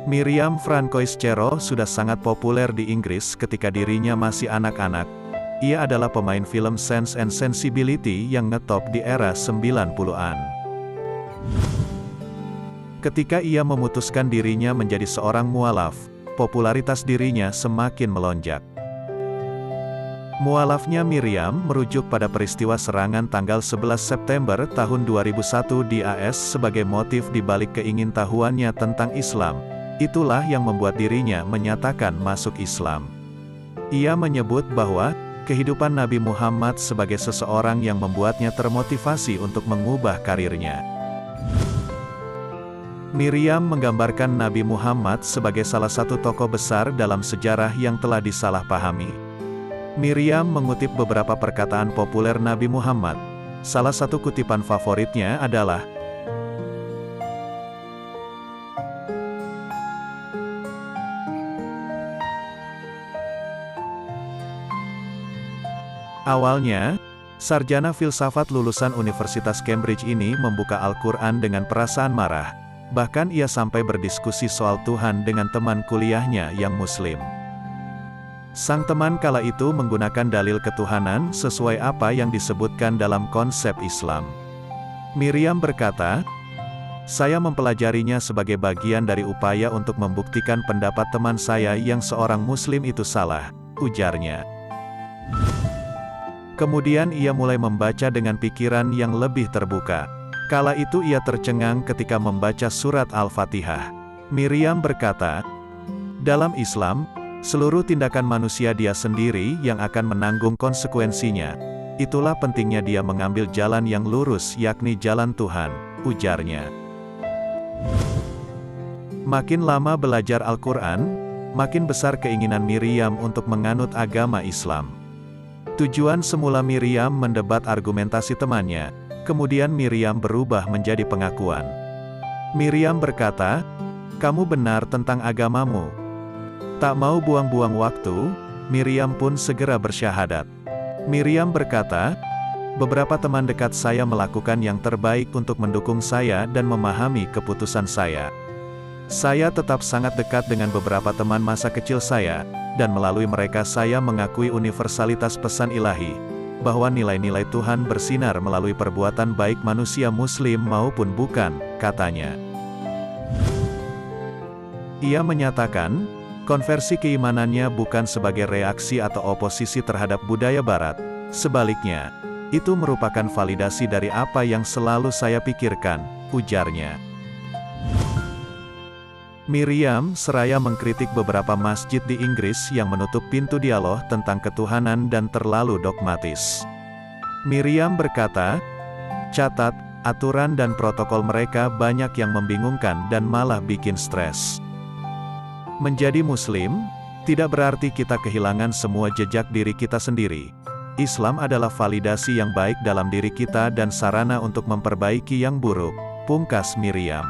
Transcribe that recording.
Miriam Francois Cero sudah sangat populer di Inggris ketika dirinya masih anak-anak. Ia adalah pemain film Sense and Sensibility yang ngetop di era 90-an. Ketika ia memutuskan dirinya menjadi seorang mualaf, popularitas dirinya semakin melonjak. Mualafnya Miriam merujuk pada peristiwa serangan tanggal 11 September tahun 2001 di AS sebagai motif di balik keingintahuannya tentang Islam. Itulah yang membuat dirinya menyatakan masuk Islam. Ia menyebut bahwa kehidupan Nabi Muhammad sebagai seseorang yang membuatnya termotivasi untuk mengubah karirnya. Miriam menggambarkan Nabi Muhammad sebagai salah satu tokoh besar dalam sejarah yang telah disalahpahami. Miriam mengutip beberapa perkataan populer Nabi Muhammad. Salah satu kutipan favoritnya adalah, awalnya, sarjana filsafat lulusan Universitas Cambridge ini membuka Al-Quran dengan perasaan marah. Bahkan ia sampai berdiskusi soal Tuhan dengan teman kuliahnya yang Muslim. Sang teman kala itu menggunakan dalil ketuhanan sesuai apa yang disebutkan dalam konsep Islam. Miriam berkata, "Saya mempelajarinya sebagai bagian dari upaya untuk membuktikan pendapat teman saya yang seorang Muslim itu salah," ujarnya. Kemudian ia mulai membaca dengan pikiran yang lebih terbuka. Kala itu ia tercengang ketika membaca surat Al-Fatihah. Miriam berkata, "Dalam Islam, seluruh tindakan manusia dia sendiri yang akan menanggung konsekuensinya. Itulah pentingnya dia mengambil jalan yang lurus yakni jalan Tuhan," ujarnya. Makin lama belajar Al-Quran, makin besar keinginan Miriam untuk menganut agama Islam. Tujuan semula Miriam mendebat argumentasi temannya, kemudian Miriam berubah menjadi pengakuan. Miriam berkata, "Kamu benar tentang agamamu." Tak mau buang-buang waktu, Miriam pun segera bersyahadat. Miriam berkata, "Beberapa teman dekat saya melakukan yang terbaik untuk mendukung saya dan memahami keputusan saya. Saya tetap sangat dekat dengan beberapa teman masa kecil saya, dan melalui mereka saya mengakui universalitas pesan ilahi, bahwa nilai-nilai Tuhan bersinar melalui perbuatan baik manusia Muslim maupun bukan," katanya. Ia menyatakan, konversi keimanannya bukan sebagai reaksi atau oposisi terhadap budaya Barat. Sebaliknya, itu merupakan validasi dari apa yang selalu saya pikirkan, ujarnya. Miriam seraya mengkritik beberapa masjid di Inggris yang menutup pintu dialog tentang ketuhanan dan terlalu dogmatis. Miriam berkata, "Catat, aturan dan protokol mereka banyak yang membingungkan dan malah bikin stres." Menjadi Muslim, tidak berarti kita kehilangan semua jejak diri kita sendiri. Islam adalah validasi yang baik dalam diri kita dan sarana untuk memperbaiki yang buruk, pungkas Miriam.